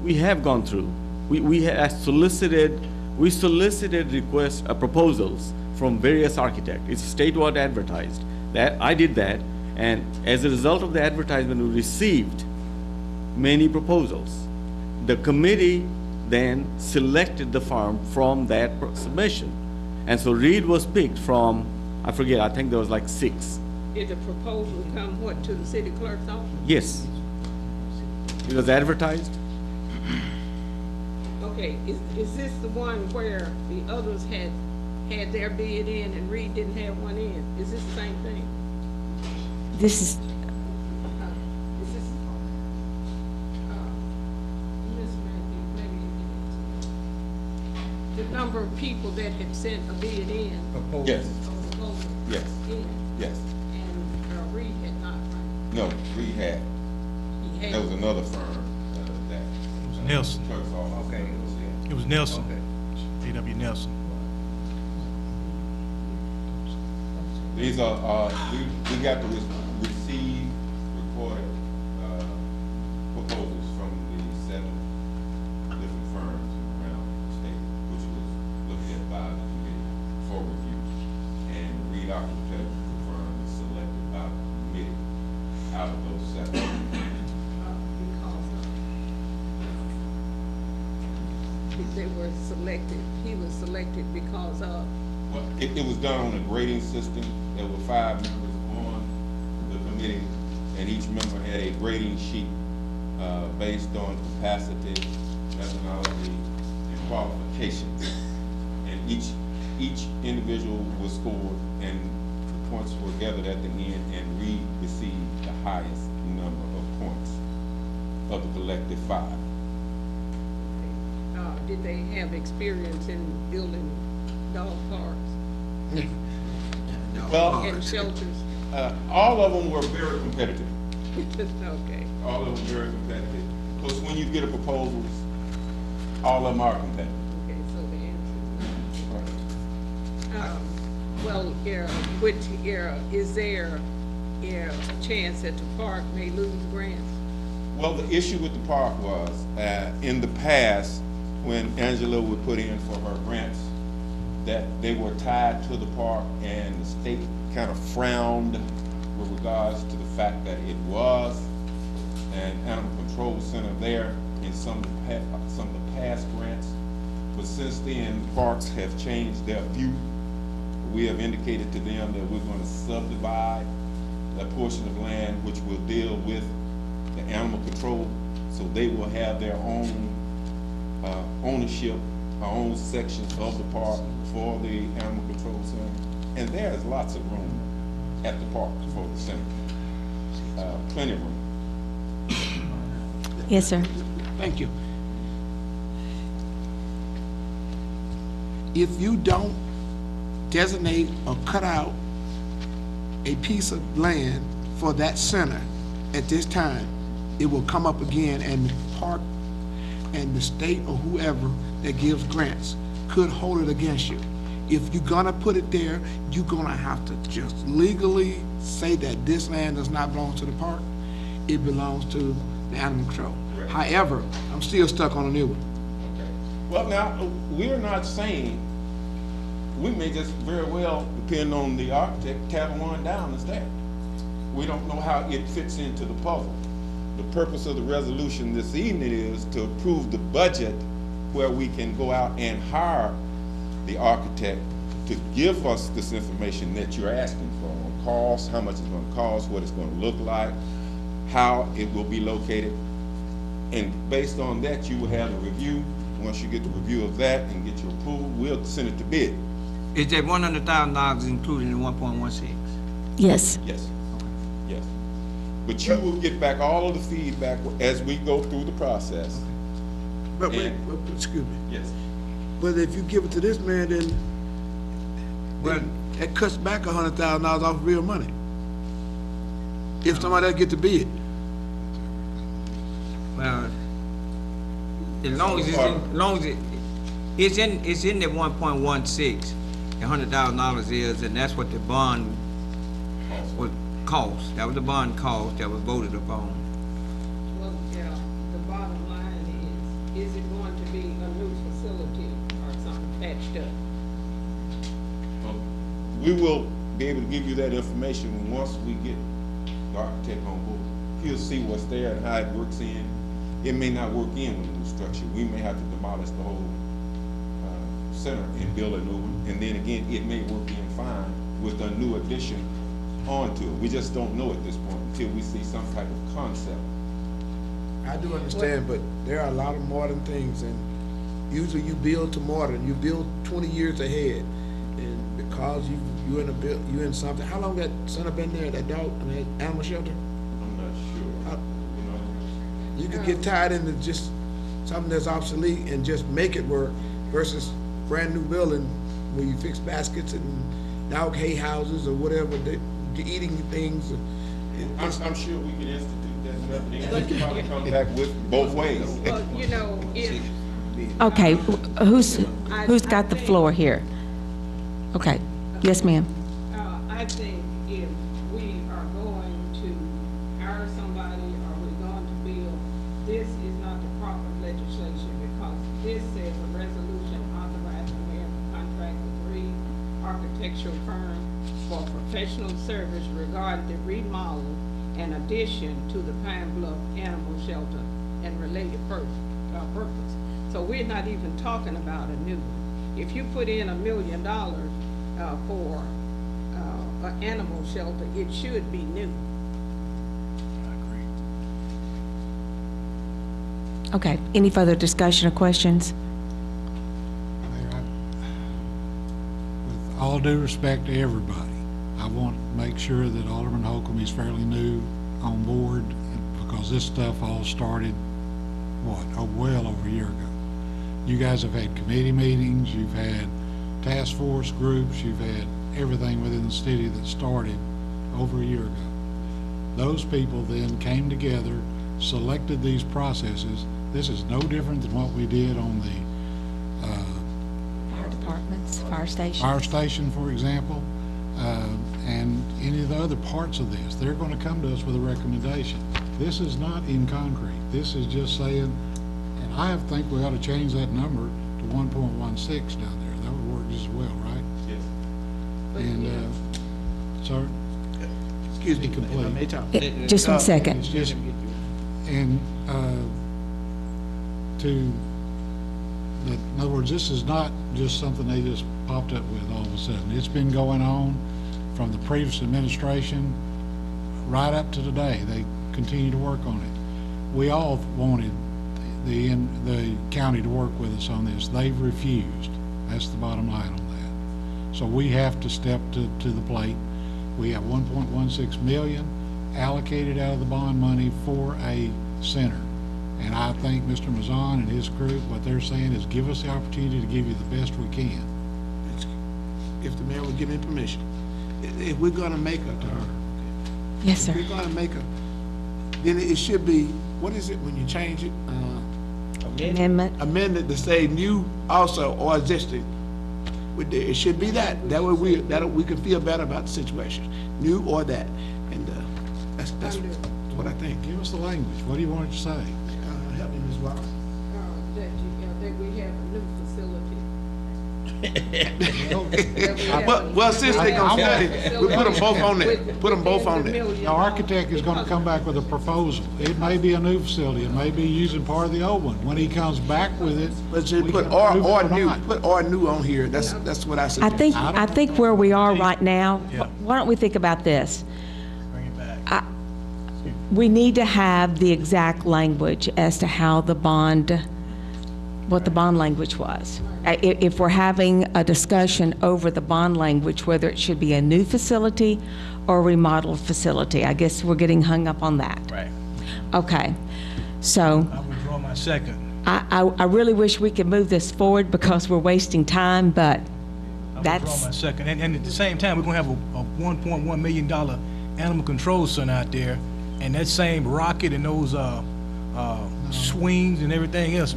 We have gone through. We have solicited requests, proposals from various architects. It's statewide advertised. That, I did that, and as a result of the advertisement, we received many proposals. The committee then selected the firm from that submission. And so Reed was picked from, I forget, I think there was like 6. Did the proposal come, what, to the city clerk's office? Yes. It was advertised. Okay, is this the one where the others had their bid in and Reed didn't have one in? Is this the same thing? this is, Is this, Ms. Matthews, maybe you can, the number of people that had sent a bid in? Yes. A proposal Yes. in, Yes. and Reed had not, right? No, we had. He had. There was another firm that. Nelson. Clerk's office. Okay. It was Nelson, A.W. Nelson. These are, we got to receive recorded proposals those sections. Because they were selected, he was selected because of, Well, it was done on a grading system. There were 5 members on the committee, and each member had a grading sheet based on capacity, methodology, and qualifications. And each individual was scored, and the points were gathered at the end, and Reed received the highest number of points of the collective 5. did they have experience in building dog parks Well, and shelters? all of them were very competitive. Okay. All of them very competitive. Because when you get a proposal, all of them are competitive. Okay, so the answer is no. Well, is there a chance that the park may lose grants? Well, the issue with the park was, in the past, when Angela would put in for her grants, that they were tied to the park, and the state kind of frowned with regards to the fact that it was an animal control center there in some of the past grants. But since then, parks have changed their view. We have indicated to them that we're going to subdivide a portion of land which will deal with the animal control, so they will have their own ownership, our own sections of the park for the animal control center. And there is lots of room at the park for the center. Plenty of room. Yes, sir. Thank you. If you don't designate or cut out a piece of land for that center at this time, it will come up again, and the park and the state or whoever that gives grants could hold it against you. If you're gonna put it there, you're gonna have to just legally say that this land does not belong to the park. It belongs to the animal control. Right. However, I'm still stuck on a new one. Okay. Well, now, we're not saying, we may just very well, depend on the architect, tear one down instead. We don't know how it fits into the puzzle. The purpose of the resolution this evening is to approve the budget where we can go out and hire the architect to give us this information that you're asking for on cost, how much it's going to cost, what it's going to look like, how it will be located. And based on that, you will have a review. Once you get the review of that and get your approval, we'll send it to bid. Is that $100,000 included in 1.16? Yes. Yes. Yes. But you will get back all of the feedback as we go through the process. But wait, excuse me. Yes. But if you give it to this man, then, Well, that cuts back $100,000 off real money. If somebody else get to bid. well, as long as it's in the 1.16, the $100,000 is, and that's what the bond would cost. That was the bond cost that was voted upon. Well, the bottom line is it going to be a new facility or something patched up? We will be able to give you that information once we get the architect on board. He'll see what's there and how it works in. It may not work in with the new structure. We may have to demolish the whole center and build a new one. And then again, it may work in fine with a new addition onto it. We just don't know at this point until we see some type of concept. I do understand, but there are a lot of modern things, and usually you build to modern, you build 20 years ahead. And because you in something, how long that center been there, that dog, that animal shelter? I'm not sure. You could get tied into just something that's obsolete and just make it work versus brand new building where you fix baskets and dog hay houses or whatever, the eating things. I'm sure we can institute that method. We can probably come back with both ways. Well, if Okay, who's got the floor here? Okay, yes, ma'am. I think if we are going to hire somebody or we're going to build, this is not the proper legislation because this says a resolution authorizing the mayor to contract with 3 architectural firms for professional service regarding the remodel an addition to the Pine Bluff Animal Shelter and related purpose. So we're not even talking about a new one. If you put in $1 million for an animal shelter, it should be new. Okay, any further discussion or questions? Mayor, with all due respect to everybody, I want to make sure that Alderman Holcomb is fairly new on board, because this stuff all started, well over a year ago. You guys have had committee meetings, you've had task force groups, you've had everything within the city that started over a year ago. Those people then came together, selected these processes. This is no different than what we did on the Fire departments, fire station. fire station, for example, and any of the other parts of this. They're going to come to us with a recommendation. This is not in concrete. This is just saying, and I think we ought to change that number to 1.16 down there. That would work just as well, right? Yes. And, sir? Excuse me, if I may talk. Just 1 second. It's just, and, in other words, this is not just something they just popped up with all of a sudden. It's been going on from the previous administration right up to today. They continue to work on it. We all wanted the county to work with us on this. They've refused. That's the bottom line on that. So we have to step to the plate. We have 1.16 million allocated out of the bond money for a center. And I think Mr. Mazan and his group, what they're saying is give us the opportunity to give you the best we can. If the mayor would give me permission. If we're gonna make Yes, sir. if we're gonna make then it should be, what is it when you change it? Amendment. Amended to say new also or existing. It should be that. That way we can feel better about the situation. New or that. And that's what I think. Give us the language. What do you want it to say? Help me, Ms. Wallace. That we have a new facility. Well, since they gonna study, we put them both on there. Put them both on there. The architect is going to come back with a proposal. It may be a new facility. It may be using part of the old one. When he comes back with it, But you we put can or approve it new, not. put or new on here. That's what I I suggest. think where we are right now, Yeah. why don't we think about this? Bring it back. We need to have the exact language as to how the bond, what the bond language was. If we're having a discussion over the bond language, whether it should be a new facility or a remodeled facility, I guess we're getting hung up on that. Right. Okay, so I withdraw my second. I really wish we could move this forward because we're wasting time, but I that's, withdraw my second. And at the same time, we're gonna have a $1.1 million animal control center out there, and that same rocket and those swings and everything else.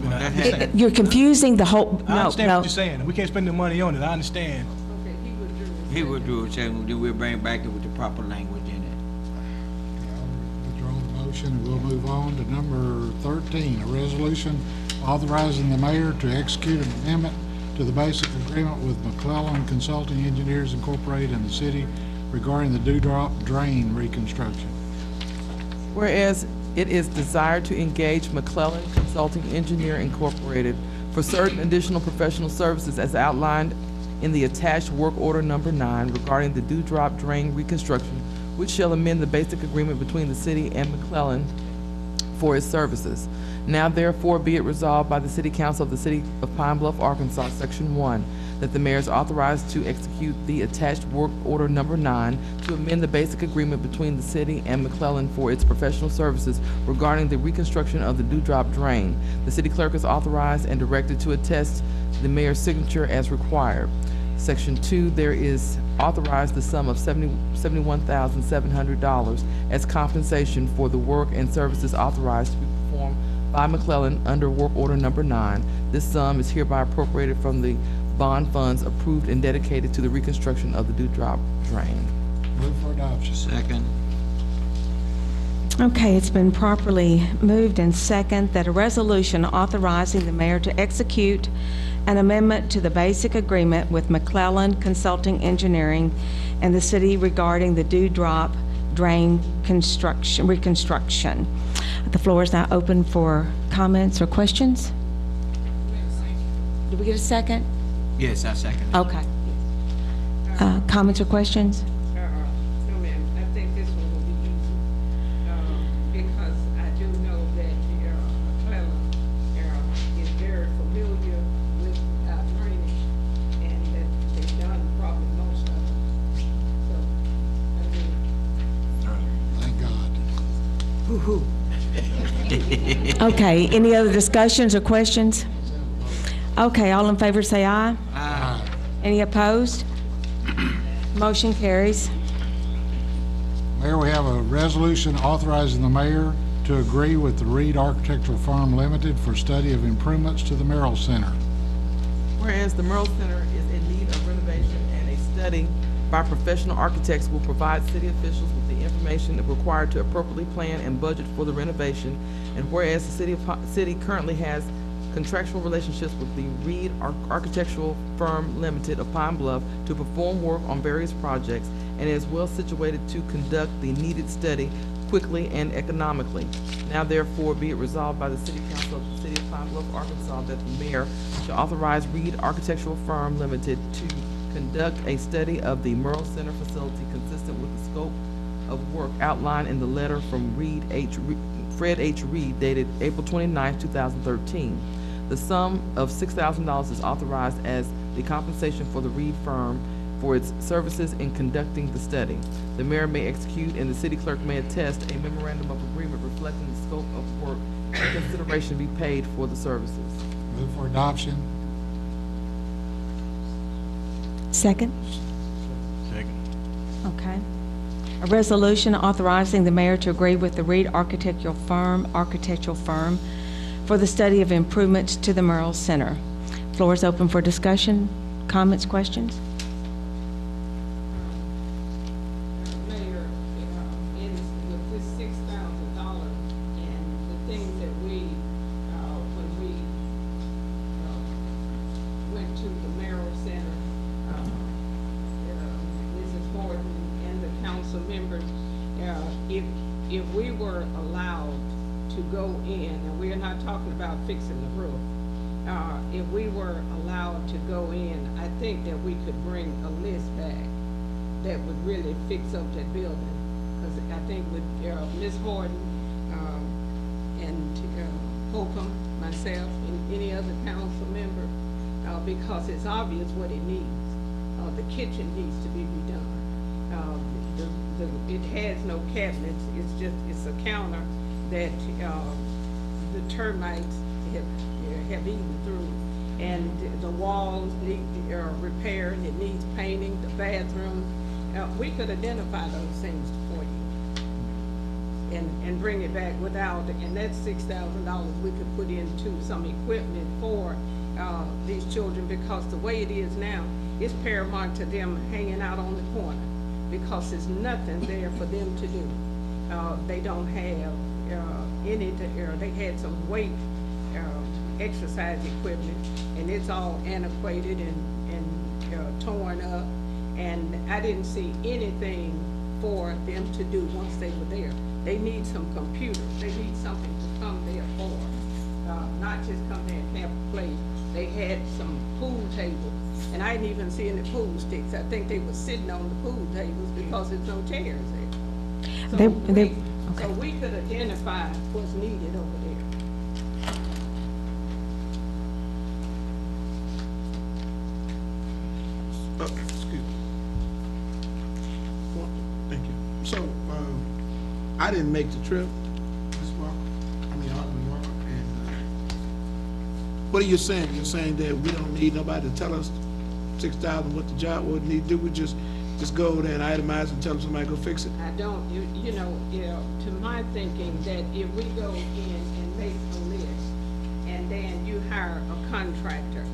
you're confusing the whole, I no, understand no. what you're saying. We can't spend the money on it. I understand. Okay, he withdrew. He withdrew it, saying then we'll bring back it with the proper language in it. Withdraw the motion, and we'll move on to number 13, a resolution authorizing the mayor to execute an amendment to the basic agreement with McClellan Consulting Engineers Incorporated and the city regarding the Dewdrop Drain reconstruction. Whereas it is desired to engage McClellan Consulting Engineer Incorporated for certain additional professional services as outlined in the attached work order number 9 regarding the Dewdrop Drain reconstruction, which shall amend the basic agreement between the city and McClellan for its services. Now therefore be it resolved by the City Council of the City of Pine Bluff, Arkansas, Section 1, that the mayor is authorized to execute the attached work order number 9 to amend the basic agreement between the city and McClellan for its professional services regarding the reconstruction of the Dewdrop Drain. The city clerk is authorized and directed to attest the mayor's signature as required. Section 2, there is authorized the sum of $71,700 as compensation for the work and services authorized to be performed by McClellan under work order number 9. This sum is hereby appropriated from the bond funds approved and dedicated to the reconstruction of the Dewdrop Drain. Move for adoption. Second. Okay, it's been properly moved and second that a resolution authorizing the mayor to execute an amendment to the basic agreement with McClellan Consulting Engineering and the city regarding the Dewdrop drain reconstruction. The floor is now open for comments or questions. Did we get a second? Yes, I second. Okay. Comments or questions? No, ma'am, I think this one will be easy, because I do know that McClellan is very familiar with our drainage, and that they've done probably most of it. So, I mean, Thank God. Okay, any other discussions or questions? Okay, all in favor say aye. Aye. Any opposed? Motion carries. Mayor, we have a resolution authorizing the mayor to agree with the Reed Architectural Firm Limited for study of improvements to the Merrill Center. Whereas the Merle Center is in need of renovation and a study by professional architects will provide city officials with the information required to appropriately plan and budget for the renovation. And whereas the city currently has contractual relationships with the Reed Architectural Firm Limited of Pine Bluff to perform work on various projects and is well situated to conduct the needed study quickly and economically. Now therefore be it resolved by the City Council of the City of Pine Bluff, Arkansas, that the mayor shall authorize Reed Architectural Firm Limited to conduct a study of the Merle Center facility consistent with the scope of work outlined in the letter from Fred H. Reed dated April 29, 2013. The sum of $6,000 is authorized as the compensation for the Reed firm for its services in conducting the study. The mayor may execute and the city clerk may attest a memorandum of agreement reflecting the scope of work and consideration be paid for the services. Move for adoption. Second? Second. Okay. A resolution authorizing the mayor to agree with the Reed Architectural Firm for the study of improvements to the Merle Center. Floor is open for discussion, comments, questions? Mayor, with this $6,000 and the things that when we went to the Merrill Center, Mrs. Horton and the council members, if we were allowed to go in, and we're not talking about fixing the roof, if we were allowed to go in, I think that we could bring a list back that would really fix up that building. Because I think with Ms. Horton and Holcomb, myself, and any other council member, because it's obvious what it needs. The kitchen needs to be redone. It has no cabinets. It's a counter that the termites have eaten through, and the walls need repaired. It needs painting. The bathroom. We could identify those things for you and bring it back without. And that's $6,000 we could put into some equipment for these children, because the way it is now, it's paramount to them hanging out on the corner because there's nothing there for them to do. They don't have they had some weight exercise equipment, and it's all antiquated and torn up, and I didn't see anything for them to do once they were there. They need some computers. They need something to come there for, not just come there and have a place. They had some pool tables, and I didn't even see any pool sticks. I think they were sitting on the pool tables because there's no chairs there. So so we could identify what's needed over there. Excuse me. Well, thank you. So, I didn't make the trip, Ms. Alderman Walker, and what are you saying? You're saying that we don't need nobody to tell us 6,000 what the job would need to do? We just go there and itemize and tell somebody go fix it? I don't, to my thinking, that if we go in and make a list, and then you hire a contractor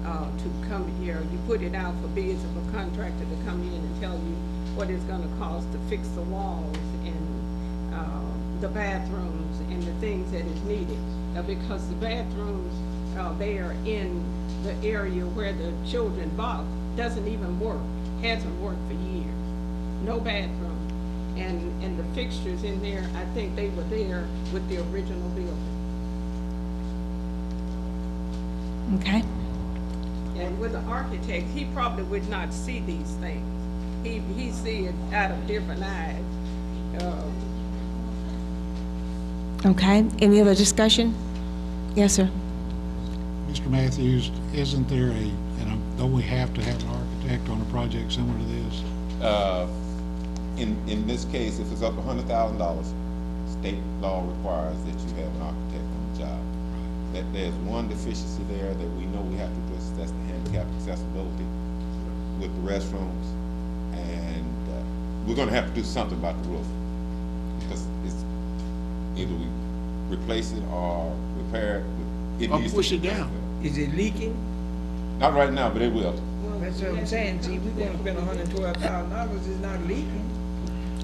to come here, you put it out for bids of a contractor to come in and tell you what it's gonna cost to fix the walls and the bathrooms and the things that is needed. Because the bathrooms there in the area where the children bought doesn't even work, hasn't worked for years, no bathroom. and the fixtures in there, I think they were there with the original building. Okay. And with the architect, he probably would not see these things. He see it out of different eyes. Okay. Any other discussion? Yes, sir. Mr. Matthews, isn't there don't we have to have an architect on a project similar to this? In this case, if it's up $100,000, state law requires that you have an architect on the job. That there's one deficiency there that we know we have to address, that's the handicap accessibility with the restrooms. And we're gonna have to do something about the roof, because it's either we replace it or repair it. Or push it down. Is it leaking? Not right now, but it will. That's what I'm saying, see, we're gonna spend $112,000, it's not leaking.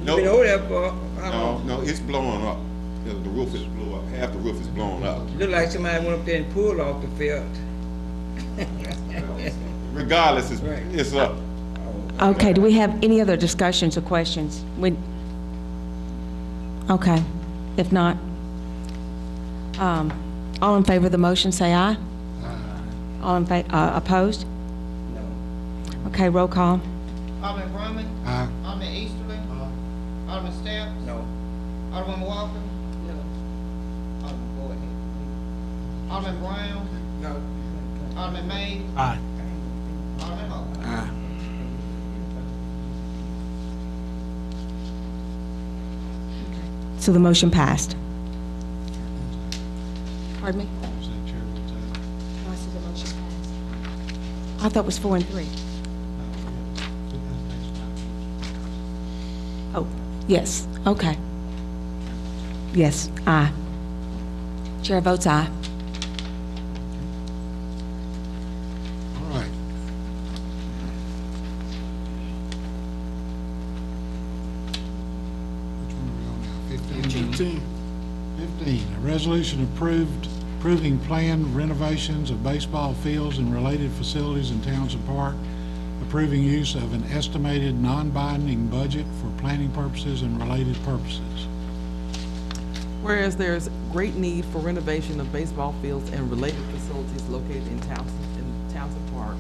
Nope. Been over there for how long? No, it's blowing up. The roof is blew up, half the roof is blown up. Look like somebody went up there and pulled off the field. Regardless, it's up. Okay, do we have any other discussions or questions? Okay, if not, all in favor of the motion, say aye. All in favor, opposed? No. Okay, roll call. Alderman Brumman? Aye. Alderman Easterly? Alderman Stepps? No. Alderman Walker? No. Alderman, go ahead. Alderman Brown? No. Alderman May? Aye. Alderman Hall? Aye. So the motion passed. Pardon me? Is that chair votes aye? I said the motion passed. I thought it was 4 and 3. Oh, yes, okay. Yes, aye. Chair votes aye. All right. Which one are we on now? 15? 15, a resolution approving planned renovations of baseball fields and related facilities in Townsend Park, approving use of an estimated non-binding budget for planning purposes and related purposes. Whereas there is great need for renovation of baseball fields and related facilities located in Townsend Park,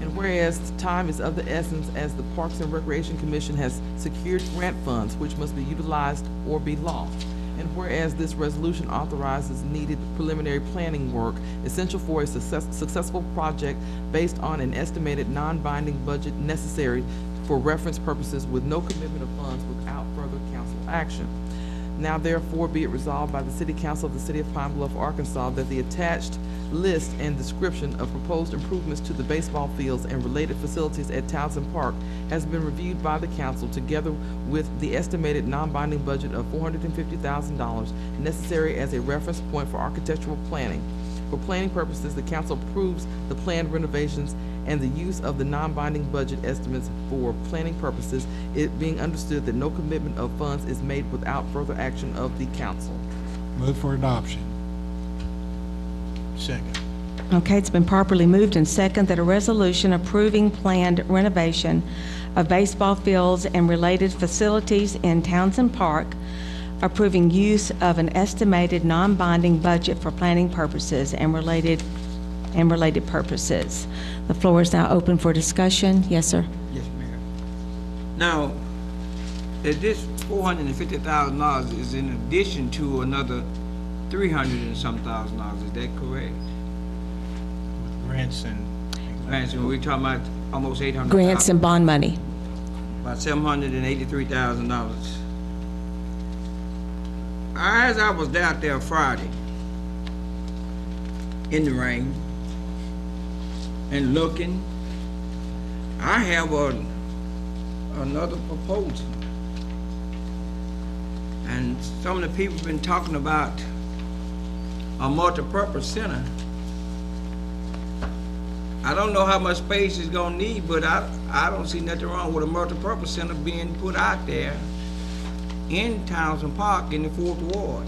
and whereas time is of the essence as the Parks and Recreation Commission has secured grant funds which must be utilized or be lost, and whereas this resolution authorizes needed preliminary planning work essential for a successful project based on an estimated non-binding budget necessary for reference purposes with no commitment of funds without further council action. Now therefore be it resolved by the City Council of the City of Pine Bluff, Arkansas, that the attached list and description of proposed improvements to the baseball fields and related facilities at Townsend Park has been reviewed by the council together with the estimated non-binding budget of $450,000 necessary as a reference point for architectural planning. For planning purposes, the council approves the planned renovations and the use of the non-binding budget estimates for planning purposes, it being understood that no commitment of funds is made without further action of the council. Move for adoption. Second. Okay, it's been properly moved and second that a resolution approving planned renovation of baseball fields and related facilities in Townsend Park, approving use of an estimated non-binding budget for planning purposes and related purposes. The floor is now open for discussion. Yes, sir. Yes, Mayor. Now, this $450,000 is in addition to another $300 and some thousand, is that correct? Grants and. Grants, and we're talking about almost $800,000. Grants and bond money. About $783,000. As I was out there Friday in the rain and looking, I have another proposal. And some of the people have been talking about a multi-purpose center. I don't know how much space it's gonna need, but I don't see nothing wrong with a multi-purpose center being put out there in Townsend Park in the 4th Ward.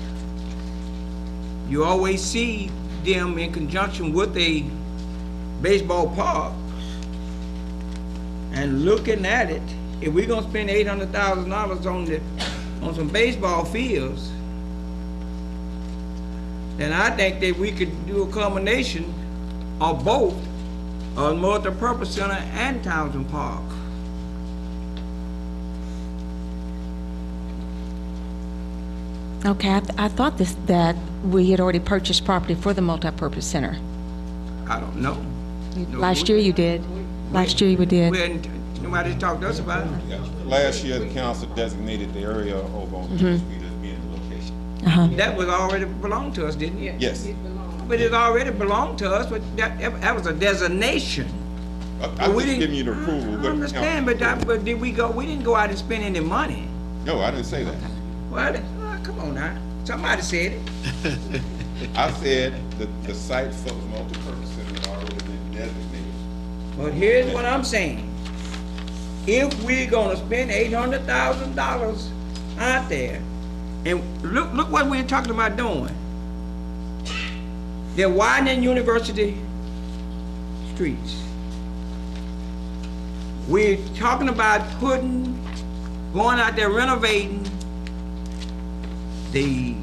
You always see them in conjunction with a baseball park. And looking at it, if we're gonna spend $800,000 on the on some baseball fields, then I think that we could do a combination of both, a multi-purpose center and Townsend Park. Okay, I thought that we had already purchased property for the multipurpose center. I don't know. Last year you did. Last year we did. Nobody talked to us about it. Yeah. Last year, the council designated the area over on Church Street as being the location. That was already belonged to us, didn't it? Yes. But it already belonged to us, but that was a designation. I'm we just didn't- giving you the approval. I understand, but did we go, we didn't go out and spend any money. No, I didn't say that. Well, come on now. Somebody said it. I said that the site for the multi-purpose center had already been designated. But here's what I'm saying. If we're gonna spend $800,000 out there, and look what we're talking about doing. They're widening university streets. We're talking about going out there renovating the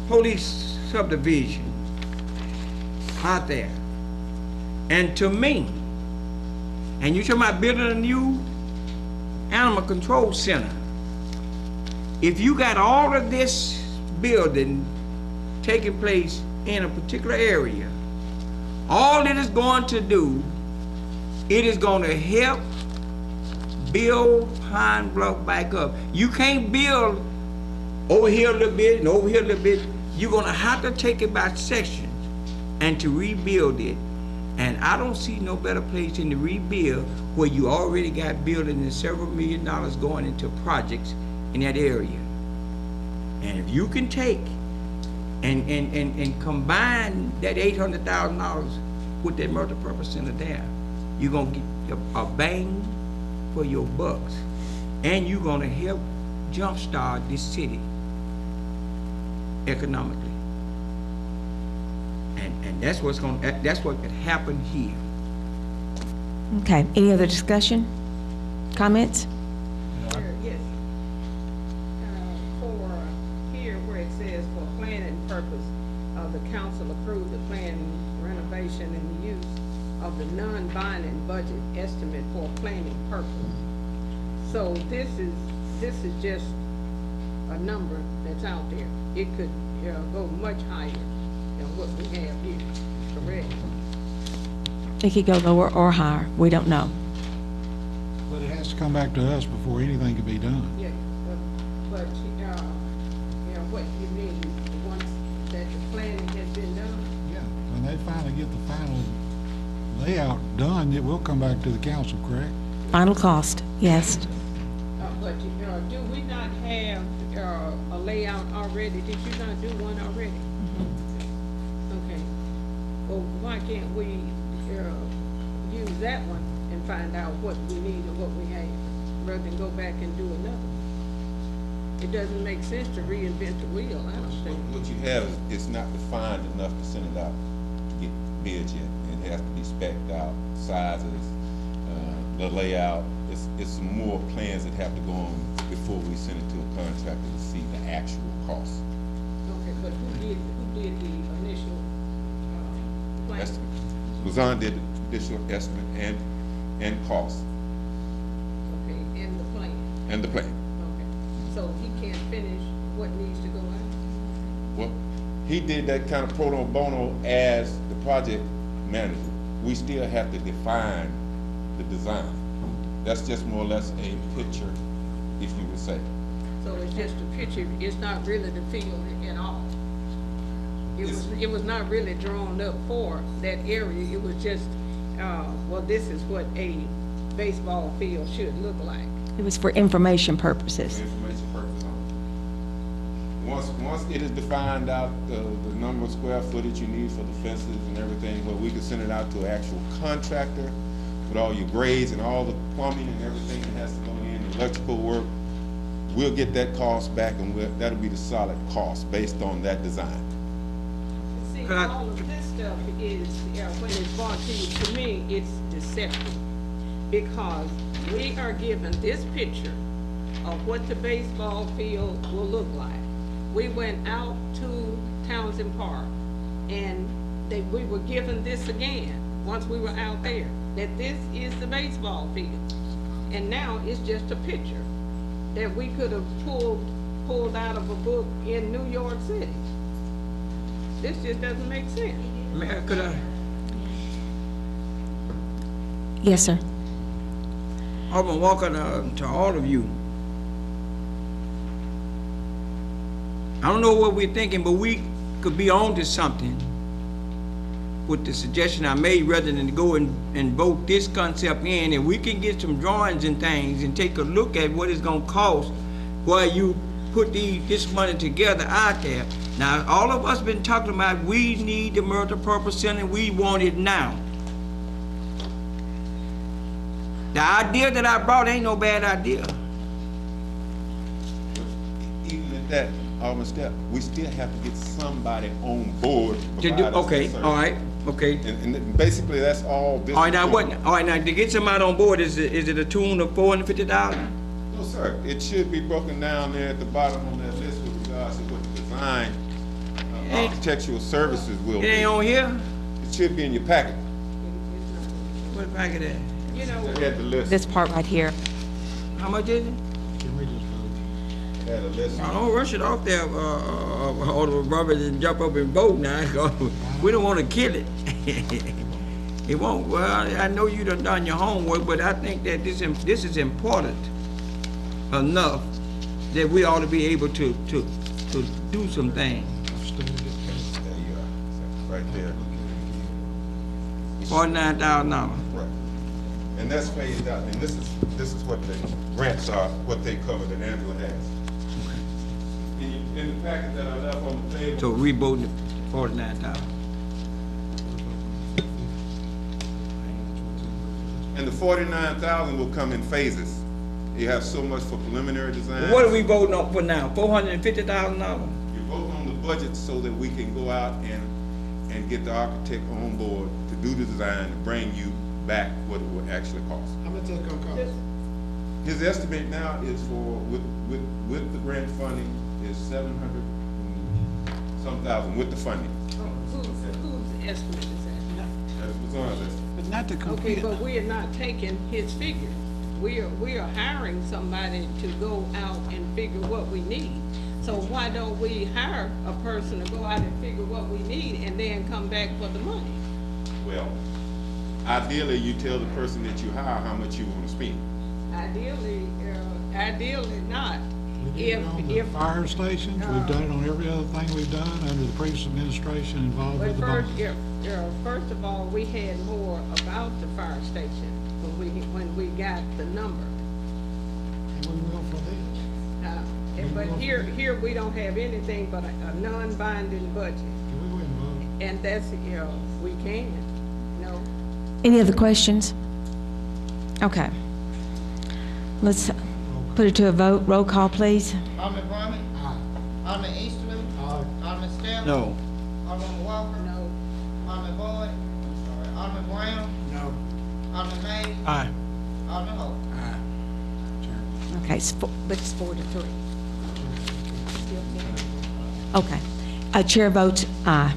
police subdivision out there. And to me, and you're talking about building a new animal control center. If you got all of this building taking place in a particular area, all it is going to do, it is going to help build Pine Bluff back up. You can't build over here a little bit and over here a little bit. You're gonna have to take it by sections and to rebuild it. And I don't see no better place than to rebuild where you already got building and several $1 million going into projects in that area. And if you can take and combine that $800,000 with that multi-purpose center there, you're gonna get a bang for your bucks. And you're gonna help jumpstart this city economically. And that's what could happen here. Okay, any other discussion? Comments? Yes. For here where it says for planning purpose, the council approved the plan renovation and the use of the non-binding budget estimate for planning purpose. So this is just a number that's out there. It could go much higher than what we have here, correct? It could go lower or higher. We don't know. But it has to come back to us before anything can be done. Yeah, but what you mean, once that the planning has been done? Yeah, when they finally get the final layout done, it will come back to the council, correct? Final cost, yes. But do we not have a layout already? Did you not do one already? Okay. Well, why can't we use that one and find out what we need and what we have, rather than go back and do another one? It doesn't make sense to reinvent the wheel, I don't think. What you have is not defined enough to send it out to get bids yet. It has to be spec'd out, sizes, the layout. It's some more plans that have to go on before we send it to a contractor to see the actual cost. Okay, but who did the initial plan? Estimate. Luzon did the additional estimate and cost. Okay, and the plan. And the plan. Okay, so he can't finish what needs to go out? Well, he did that kind of pro bono as the project manager. We still have to define the design. That's just more or less a picture, if you would say. So it's just a picture, it's not really the field at all? It was not really drawn up for that area, it was just, well, this is what a baseball field should look like. It was for information purposes. For information purposes only. Once it is defined out, the number of square footage you need for the fences and everything, well, we can send it out to an actual contractor with all your grades and all the plumbing and everything that has to go in, the electrical work. We'll get that cost back, and that'll be the solid cost based on that design. See, all of this stuff is, when it's brought to me, it's deceptive. Because we are given this picture of what the baseball field will look like. We went out to Townsend Park, and we were given this again, once we were out there, that this is the baseball field. And now it's just a picture that we could have pulled out of a book in New York City. This just doesn't make sense. Mayor, could I? Yes, sir. Alderman Walker, to all of you. I don't know what we're thinking, but we could be on to something with the suggestion I made, rather than go and vote this concept in, and we can get some drawings and things and take a look at what it's gonna cost while you put this money together out there. Now, all of us been talking about, we need the multi-purpose center, we want it now. The idea that I brought ain't no bad idea. Even at that, Alderman Step, we still have to get somebody on board to provide us Okay, the service. all right, okay. And basically, that's all this. All right, now is what, doing. all right, now to get somebody on board, is it a tune of $450,000? No, sir, it should be broken down there at the bottom on that list with regards to what the design, architectural services will It be. ain't on here? It should be in your packet. What packet is? You know, It had the list. This part right here. How much is it? Can we just vote? It had a list. Now, don't rush it off there, Alderman Roberts, and jump up and vote now, 'cause we don't wanna kill it. It won't, well, I know you done your homework, but I think that this is important enough that we ought to be able to do some things. There you are, right there. $49,000. Right. And that's phased out, and this is what the grants are, what they cover that Angela has. In the packet that I left on the table. So we voted 49,000. And the 49,000 will come in phases. You have so much for preliminary design. What are we voting on for now? $450,000? You're voting on the budget so that we can go out and get the architect on board to do the design, to bring you back what it would actually cost. How much that's gonna cost? His estimate now is for, with the grant funding, is 700 some thousand with the funding. whose estimate is that? That's what's on our list. But not to Okay, compete. but we are not taking his figure. We are hiring somebody to go out and figure what we need. So why don't we hire a person to go out and figure what we need and then come back for the money? Well, ideally, you tell the person that you hire how much you want to spend. Ideally not. We did it on the fire stations, we've done it on every other thing we've done under the previous administration involved But with the first, bond. first of all, we had more about the fire station when we got the number. And we will for this. But here we don't have anything but a non-binding budget. Can we go ahead and vote? And that's, we can, Any other questions? Okay. Let's put it to a vote. Roll call, please. Alderman Brumman? Aye. Alderman Easterly? Alderman Steph? No. Alderman Walker? no. Alderman Boyd? Alderman Brown? No. Alderman Hayes? Aye. Alderman Hope? Okay, but it's 4-3. Okay. Chair votes aye.